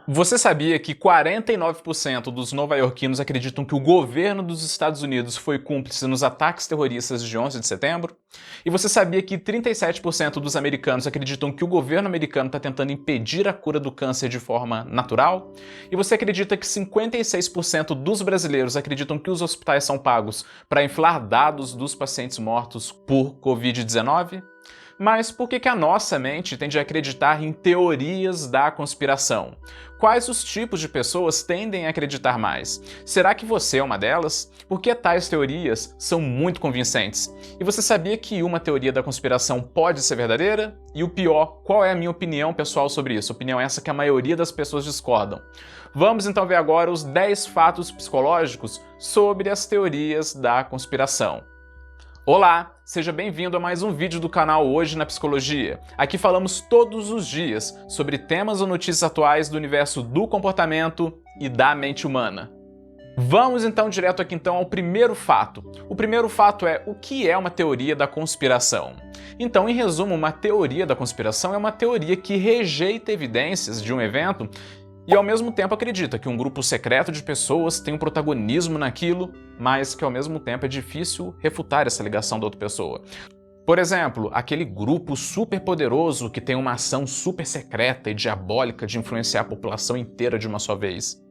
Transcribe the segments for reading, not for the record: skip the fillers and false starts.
Você sabia que 49% dos nova-iorquinos acreditam que o governo dos Estados Unidos foi cúmplice nos ataques terroristas de 11 de setembro? E você sabia que 37% dos americanos acreditam que o governo americano está tentando impedir a cura do câncer de forma natural? E você acredita que 56% dos brasileiros acreditam que os hospitais são pagos para inflar dados dos pacientes mortos por Covid-19? Mas por que a nossa mente tende a acreditar em teorias da conspiração? Quais os tipos de pessoas tendem a acreditar mais? Será que você é uma delas? Porque tais teorias são muito convincentes. E você sabia que uma teoria da conspiração pode ser verdadeira? E o pior, qual é a minha opinião pessoal sobre isso? Opinião essa que a maioria das pessoas discordam. Vamos então ver agora os 10 fatos psicológicos sobre as teorias da conspiração. Olá, seja bem-vindo a mais um vídeo do canal Hoje na Psicologia. Aqui falamos todos os dias sobre temas ou notícias atuais do universo do comportamento e da mente humana. Vamos então direto aqui ao primeiro fato. O primeiro fato é o que é uma teoria da conspiração. Então, em resumo, uma teoria da conspiração é uma teoria que rejeita evidências de um evento e ao mesmo tempo acredita que um grupo secreto de pessoas tem um protagonismo naquilo, mas que ao mesmo tempo é difícil refutar essa ligação da outra pessoa. Por exemplo, aquele grupo super poderoso que tem uma ação super secreta e diabólica de influenciar a população inteira de uma só vez.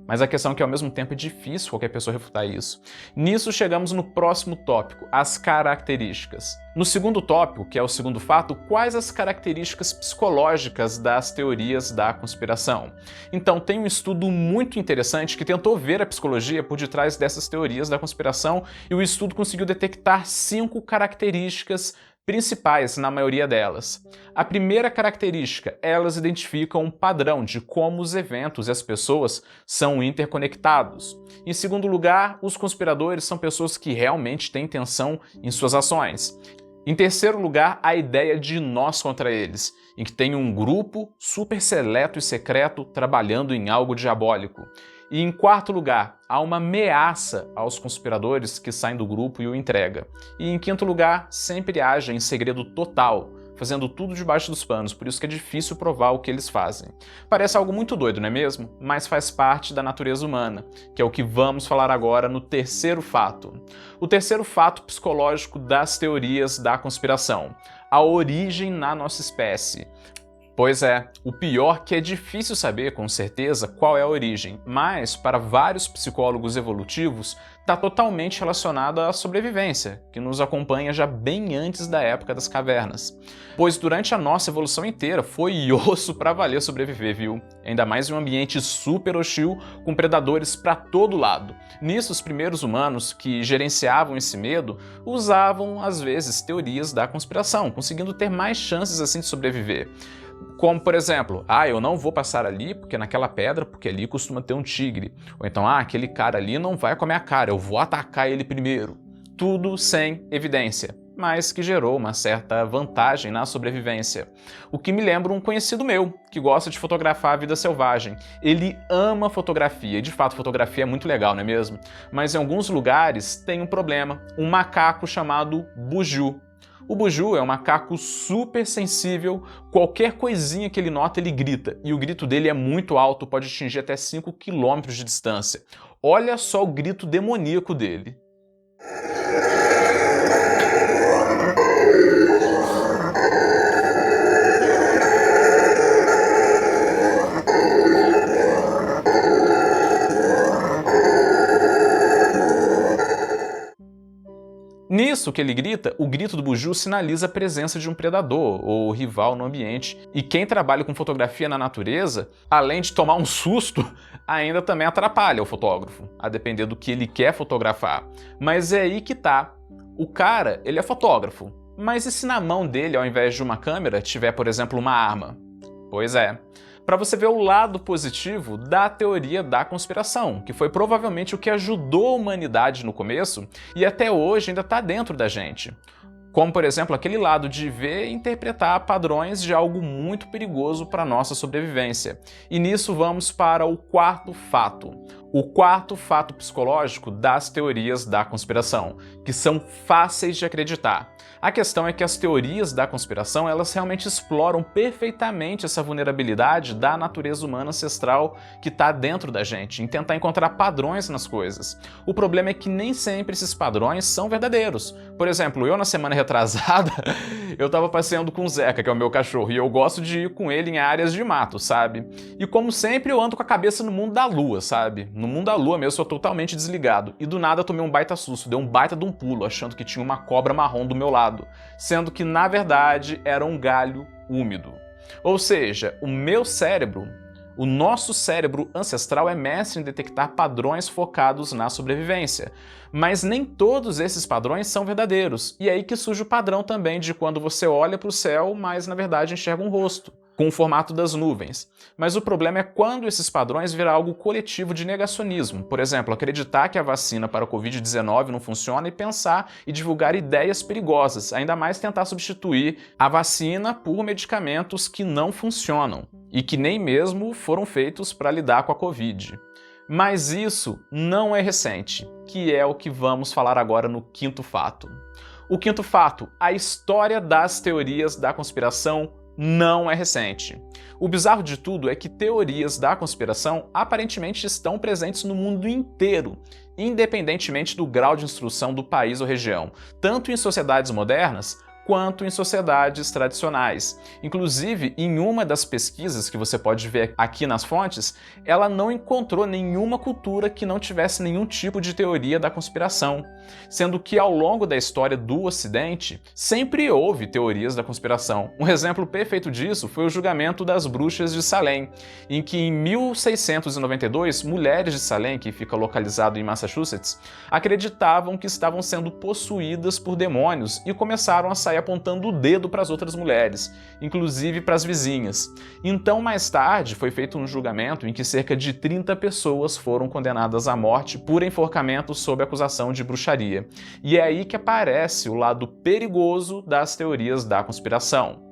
Mas a questão é que ao mesmo tempo é difícil qualquer pessoa refutar isso. Nisso chegamos no próximo tópico, as características. No segundo tópico, que é o segundo fato, quais as características psicológicas das teorias da conspiração? Então tem um estudo muito interessante que tentou ver a psicologia por detrás dessas teorias da conspiração e o estudo conseguiu detectar 5 características principais na maioria delas. A primeira característica, elas identificam um padrão de como os eventos e as pessoas são interconectados. Em segundo lugar, os conspiradores são pessoas que realmente têm intenção em suas ações. Em terceiro lugar, a ideia de nós contra eles, em que tem um grupo super seleto e secreto trabalhando em algo diabólico. E em quarto lugar, há uma ameaça aos conspiradores que saem do grupo e o entrega. E em quinto lugar, sempre agem em segredo total, fazendo tudo debaixo dos panos, por isso que é difícil provar o que eles fazem. Parece algo muito doido, não é mesmo? Mas faz parte da natureza humana, que é o que vamos falar agora no terceiro fato. O terceiro fato psicológico das teorias da conspiração: a origem na nossa espécie. Pois é, o pior que é difícil saber com certeza qual é a origem, mas para vários psicólogos evolutivos está totalmente relacionado à sobrevivência, que nos acompanha já bem antes da época das cavernas. Pois durante a nossa evolução inteira foi osso para valer sobreviver, viu? Ainda mais em um ambiente super hostil, com predadores para todo lado. Nisso, os primeiros humanos que gerenciavam esse medo usavam, às vezes, teorias da conspiração, conseguindo ter mais chances assim de sobreviver. Como, por exemplo, eu não vou passar ali porque naquela pedra, porque ali costuma ter um tigre. Ou então, aquele cara ali não vai com a minha cara, eu vou atacar ele primeiro. Tudo sem evidência, mas que gerou uma certa vantagem na sobrevivência. O que me lembra um conhecido meu, que gosta de fotografar a vida selvagem. Ele ama fotografia, e de fato fotografia é muito legal, não é mesmo? Mas em alguns lugares tem um problema, um macaco chamado buju. O buju é um macaco super sensível, qualquer coisinha que ele nota ele grita, e o grito dele é muito alto, pode atingir até 5 km de distância. Olha só o grito demoníaco dele. Nisso que ele grita, o grito do buju sinaliza a presença de um predador ou rival no ambiente. E quem trabalha com fotografia na natureza, além de tomar um susto, ainda também atrapalha o fotógrafo, a depender do que ele quer fotografar. Mas é aí que tá. O cara, ele é fotógrafo, mas e se na mão dele, ao invés de uma câmera, tiver, por exemplo, uma arma? Pois é. Para você ver o lado positivo da teoria da conspiração, que foi provavelmente o que ajudou a humanidade no começo e até hoje ainda está dentro da gente. Como, por exemplo, aquele lado de ver e interpretar padrões de algo muito perigoso para a nossa sobrevivência. E nisso vamos para o quarto fato. O quarto fato psicológico das teorias da conspiração, que são fáceis de acreditar. A questão é que as teorias da conspiração, elas realmente exploram perfeitamente essa vulnerabilidade da natureza humana ancestral que está dentro da gente, em tentar encontrar padrões nas coisas. O problema é que nem sempre esses padrões são verdadeiros. Por exemplo, eu na semana retrasada, eu estava passeando com o Zeca, que é o meu cachorro, e eu gosto de ir com ele em áreas de mato, sabe? E como sempre, eu ando com a cabeça no mundo da lua, sabe? No mundo da lua mesmo, eu sou totalmente desligado. E do nada eu tomei um baita susto, dei um baita de um pulo, achando que tinha uma cobra marrom do meu lado, sendo que na verdade era um galho úmido. Ou seja, o meu cérebro, o nosso cérebro ancestral é mestre em detectar padrões focados na sobrevivência. Mas nem todos esses padrões são verdadeiros. E é aí que surge o padrão também de quando você olha para o céu, mas na verdade enxerga um rosto, com o formato das nuvens. Mas o problema é quando esses padrões viram algo coletivo de negacionismo. Por exemplo, acreditar que a vacina para o Covid-19 não funciona e pensar e divulgar ideias perigosas, ainda mais tentar substituir a vacina por medicamentos que não funcionam e que nem mesmo foram feitos para lidar com a Covid. Mas isso não é recente, que é o que vamos falar agora no quinto fato. O quinto fato, a história das teorias da conspiração não é recente. O bizarro de tudo é que teorias da conspiração aparentemente estão presentes no mundo inteiro, independentemente do grau de instrução do país ou região, tanto em sociedades modernas quanto em sociedades tradicionais. Inclusive, em uma das pesquisas que você pode ver aqui nas fontes, ela não encontrou nenhuma cultura que não tivesse nenhum tipo de teoria da conspiração, sendo que ao longo da história do Ocidente, sempre houve teorias da conspiração. Um exemplo perfeito disso foi o julgamento das bruxas de Salem, em que em 1692, mulheres de Salem, que fica localizado em Massachusetts, acreditavam que estavam sendo possuídas por demônios e começaram a sair apontando o dedo para as outras mulheres, inclusive para as vizinhas. Então, mais tarde, foi feito um julgamento em que cerca de 30 pessoas foram condenadas à morte por enforcamento sob acusação de bruxaria. E é aí que aparece o lado perigoso das teorias da conspiração.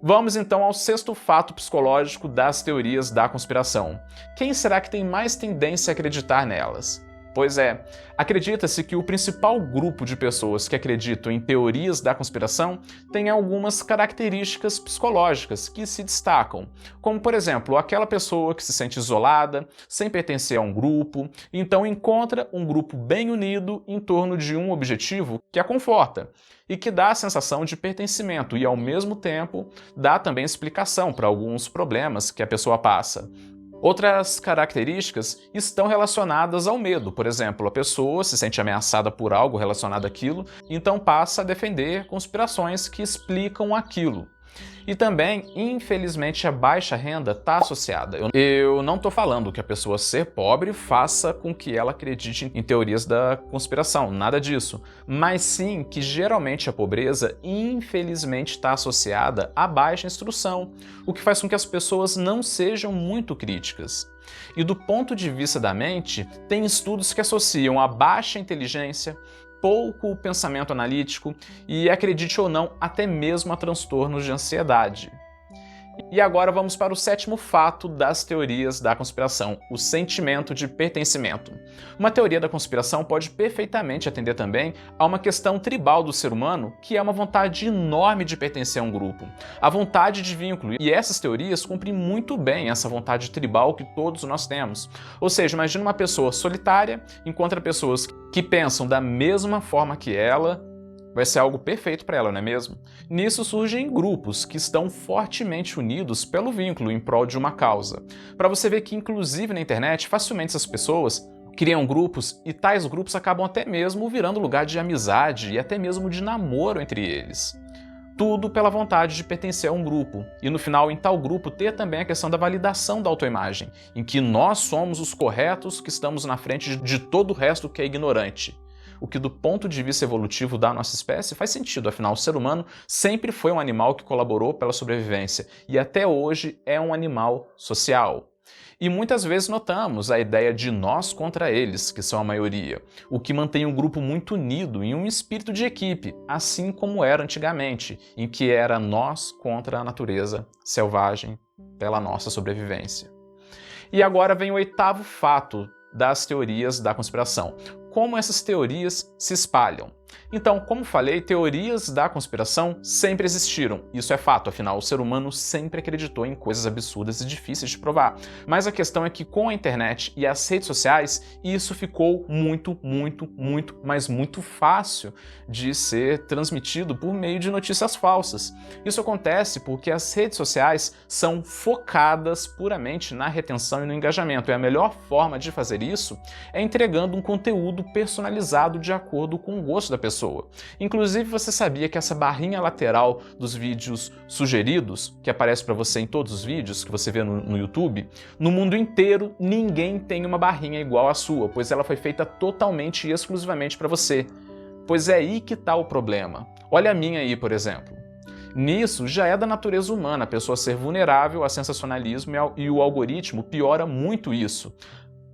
Vamos então ao sexto fato psicológico das teorias da conspiração. Quem será que tem mais tendência a acreditar nelas? Pois é, acredita-se que o principal grupo de pessoas que acreditam em teorias da conspiração tem algumas características psicológicas que se destacam, como por exemplo, aquela pessoa que se sente isolada, sem pertencer a um grupo, então encontra um grupo bem unido em torno de um objetivo que a conforta e que dá a sensação de pertencimento e ao mesmo tempo dá também explicação para alguns problemas que a pessoa passa. Outras características estão relacionadas ao medo. Por exemplo, a pessoa se sente ameaçada por algo relacionado àquilo, então passa a defender conspirações que explicam aquilo. E também, infelizmente, a baixa renda está associada. Eu não estou falando que a pessoa ser pobre faça com que ela acredite em teorias da conspiração, nada disso. Mas sim que geralmente a pobreza, infelizmente, está associada à baixa instrução, o que faz com que as pessoas não sejam muito críticas. E do ponto de vista da mente, tem estudos que associam a baixa inteligência, pouco pensamento analítico e, acredite ou não, até mesmo a transtornos de ansiedade. E agora vamos para o sétimo fato das teorias da conspiração, o sentimento de pertencimento. Uma teoria da conspiração pode perfeitamente atender também a uma questão tribal do ser humano, que é uma vontade enorme de pertencer a um grupo, a vontade de vínculo, e essas teorias cumprem muito bem essa vontade tribal que todos nós temos. Ou seja, imagina uma pessoa solitária, encontra pessoas que pensam da mesma forma que ela, vai ser algo perfeito para ela, não é mesmo? Nisso surgem grupos que estão fortemente unidos pelo vínculo em prol de uma causa. Para você ver que, inclusive na internet, facilmente essas pessoas criam grupos e tais grupos acabam até mesmo virando lugar de amizade e até mesmo de namoro entre eles. Tudo pela vontade de pertencer a um grupo. E no final, em tal grupo, ter também a questão da validação da autoimagem, em que nós somos os corretos que estamos na frente de todo o resto que é ignorante. O que do ponto de vista evolutivo da nossa espécie faz sentido, afinal o ser humano sempre foi um animal que colaborou pela sobrevivência e até hoje é um animal social. E muitas vezes notamos a ideia de nós contra eles, que são a maioria, o que mantém o grupo muito unido em um espírito de equipe, assim como era antigamente, em que era nós contra a natureza selvagem pela nossa sobrevivência. E agora vem o oitavo fato das teorias da conspiração. Como essas teorias se espalham. Então, como falei, teorias da conspiração sempre existiram. Isso é fato, afinal, o ser humano sempre acreditou em coisas absurdas e difíceis de provar. Mas a questão é que com a internet e as redes sociais, isso ficou muito, mas muito fácil de ser transmitido por meio de notícias falsas. Isso acontece porque as redes sociais são focadas puramente na retenção e no engajamento. E a melhor forma de fazer isso é entregando um conteúdo personalizado de acordo com o gosto da pessoa. Inclusive, você sabia que essa barrinha lateral dos vídeos sugeridos, que aparece para você em todos os vídeos que você vê no YouTube, no mundo inteiro ninguém tem uma barrinha igual à sua, pois ela foi feita totalmente e exclusivamente para você. Pois é aí que está o problema. Olha a minha aí, por exemplo. Nisso, já é da natureza humana a pessoa ser vulnerável a sensacionalismo e o algoritmo piora muito isso,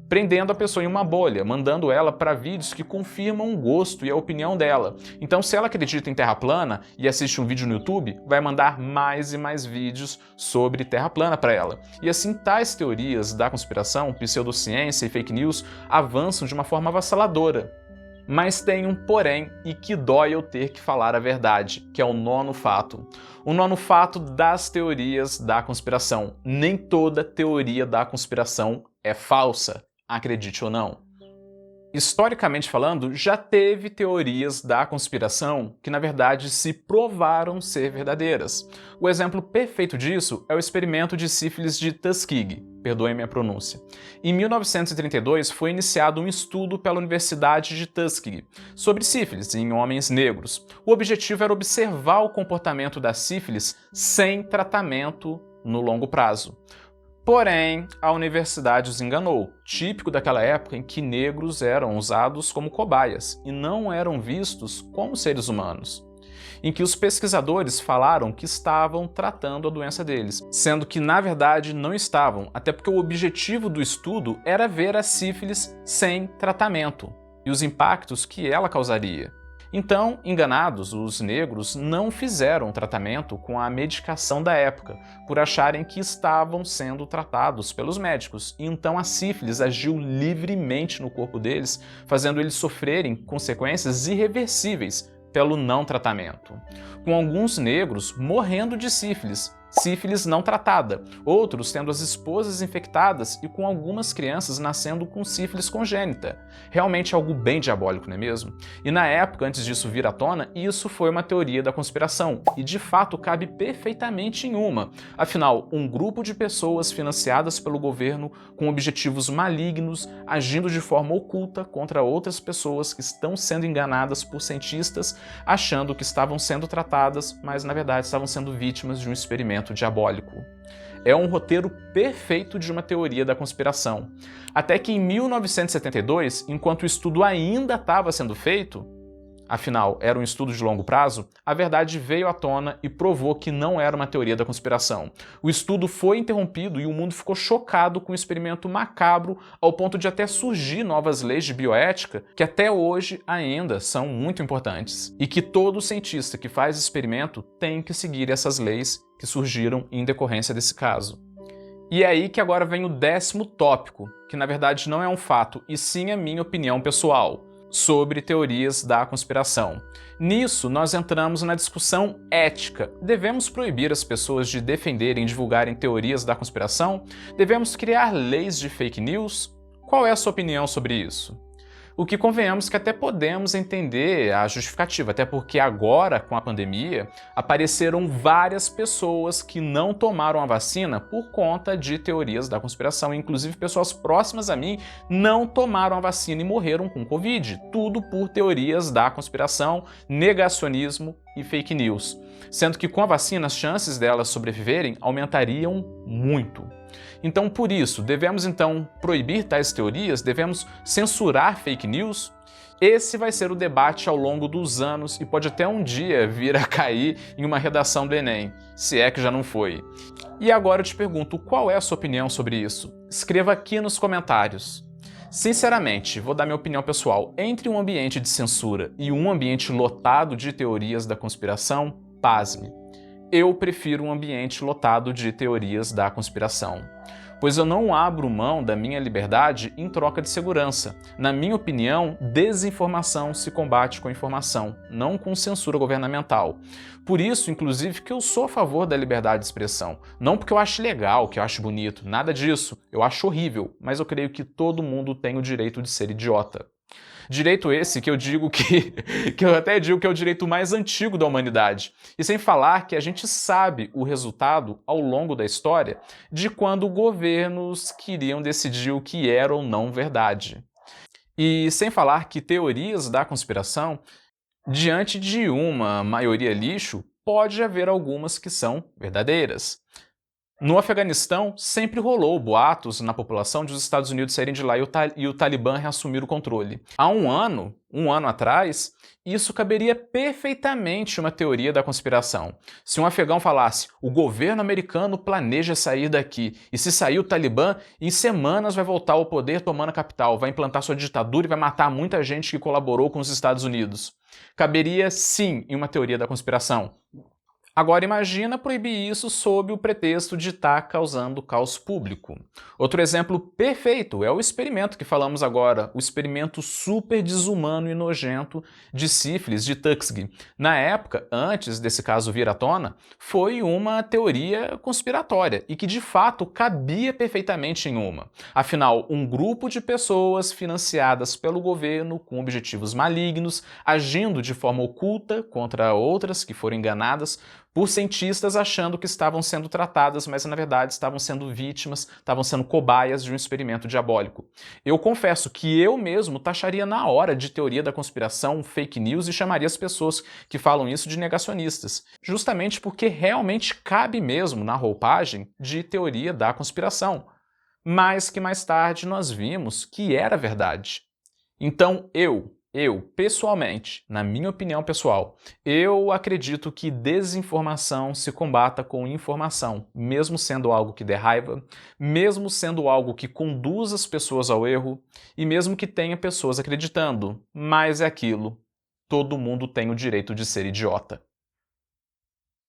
prendendo a pessoa em uma bolha, mandando ela para vídeos que confirmam o gosto e a opinião dela. Então, se ela acredita em terra plana e assiste um vídeo no YouTube, vai mandar mais e mais vídeos sobre terra plana para ela. E assim, tais teorias da conspiração, pseudociência e fake news avançam de uma forma avassaladora. Mas tem um porém, e que dói eu ter que falar a verdade, que é o nono fato. O nono fato das teorias da conspiração. Nem toda teoria da conspiração é falsa, acredite ou não. Historicamente falando, já teve teorias da conspiração que, na verdade, se provaram ser verdadeiras. O exemplo perfeito disso é o experimento de sífilis de Tuskegee, perdoem minha pronúncia. Em 1932, foi iniciado um estudo pela Universidade de Tuskegee sobre sífilis em homens negros. O objetivo era observar o comportamento da sífilis sem tratamento no longo prazo. Porém, a universidade os enganou, típico daquela época em que negros eram usados como cobaias e não eram vistos como seres humanos, em que os pesquisadores falaram que estavam tratando a doença deles, sendo que na verdade não estavam, até porque o objetivo do estudo era ver a sífilis sem tratamento e os impactos que ela causaria. Então, enganados, os negros não fizeram tratamento com a medicação da época, por acharem que estavam sendo tratados pelos médicos, e então a sífilis agiu livremente no corpo deles, fazendo eles sofrerem consequências irreversíveis pelo não tratamento, com alguns negros morrendo de sífilis não tratada, outros tendo as esposas infectadas e com algumas crianças nascendo com sífilis congênita. Realmente algo bem diabólico, não é mesmo? E na época, antes disso vir à tona, isso foi uma teoria da conspiração, e de fato cabe perfeitamente em uma. Afinal, um grupo de pessoas financiadas pelo governo com objetivos malignos, agindo de forma oculta contra outras pessoas que estão sendo enganadas por cientistas, achando que estavam sendo tratadas, mas na verdade estavam sendo vítimas de um experimento diabólico. É um roteiro perfeito de uma teoria da conspiração. Até que em 1972, enquanto o estudo ainda estava sendo feito, afinal era um estudo de longo prazo, a verdade veio à tona e provou que não era uma teoria da conspiração. O estudo foi interrompido e o mundo ficou chocado com o experimento macabro, ao ponto de até surgir novas leis de bioética que até hoje ainda são muito importantes. E que todo cientista que faz experimento tem que seguir essas leis que surgiram em decorrência desse caso. E é aí que agora vem o 10º tópico, que na verdade não é um fato, e sim a minha opinião pessoal sobre teorias da conspiração. Nisso, nós entramos na discussão ética. Devemos proibir as pessoas de defenderem e divulgarem teorias da conspiração? Devemos criar leis de fake news? Qual é a sua opinião sobre isso? O que convenhamos que até podemos entender a justificativa, até porque agora, com a pandemia, apareceram várias pessoas que não tomaram a vacina por conta de teorias da conspiração, inclusive pessoas próximas a mim não tomaram a vacina e morreram com Covid, tudo por teorias da conspiração, negacionismo e fake news, sendo que com a vacina as chances delas sobreviverem aumentariam muito. Então, por isso, devemos então proibir tais teorias? Devemos censurar fake news? Esse vai ser o debate ao longo dos anos e pode até um dia vir a cair em uma redação do Enem, se é que já não foi. E agora eu te pergunto, qual é a sua opinião sobre isso? Escreva aqui nos comentários. Sinceramente, vou dar minha opinião pessoal. Entre um ambiente de censura e um ambiente lotado de teorias da conspiração, pasme. Eu prefiro um ambiente lotado de teorias da conspiração. pois eu não abro mão da minha liberdade em troca de segurança. Na minha opinião, desinformação se combate com informação, não com censura governamental. Por isso, inclusive, que eu sou a favor da liberdade de expressão. Não porque eu acho legal, que eu acho bonito, nada disso. Eu acho horrível, mas eu creio que todo mundo tem o direito de ser idiota. Direito esse que eu digo que eu até digo que é o direito mais antigo da humanidade. E sem falar que a gente sabe o resultado ao longo da história de quando governos queriam decidir o que era ou não verdade. E sem falar que teorias da conspiração, diante de uma maioria lixo, pode haver algumas que são verdadeiras. No Afeganistão, sempre rolou boatos na população de os Estados Unidos saírem de lá e o Talibã reassumir o controle. Há um ano atrás, isso caberia perfeitamente uma teoria da conspiração. Se um afegão falasse, o governo americano planeja sair daqui, e se sair o Talibã, em semanas vai voltar ao poder tomando a capital, vai implantar sua ditadura e vai matar muita gente que colaborou com os Estados Unidos. Caberia sim em uma teoria da conspiração. Agora imagina proibir isso sob o pretexto de estar causando caos público. Outro exemplo perfeito é o experimento que falamos agora, o experimento super desumano e nojento de sífilis de Tuskegee. Na época, antes desse caso vir à tona, foi uma teoria conspiratória e que de fato cabia perfeitamente em uma. Afinal, um grupo de pessoas financiadas pelo governo com objetivos malignos, agindo de forma oculta contra outras que foram enganadas, por cientistas achando que estavam sendo tratadas, mas na verdade estavam sendo vítimas, estavam sendo cobaias de um experimento diabólico. Eu confesso que eu mesmo taxaria na hora de teoria da conspiração, fake news, e chamaria as pessoas que falam isso de negacionistas, justamente porque realmente cabe mesmo na roupagem de teoria da conspiração, mas que mais tarde nós vimos que era verdade. Então pessoalmente, na minha opinião pessoal, eu acredito que desinformação se combata com informação, mesmo sendo algo que dê raiva, mesmo sendo algo que conduza as pessoas ao erro e mesmo que tenha pessoas acreditando. Mas é aquilo, todo mundo tem o direito de ser idiota.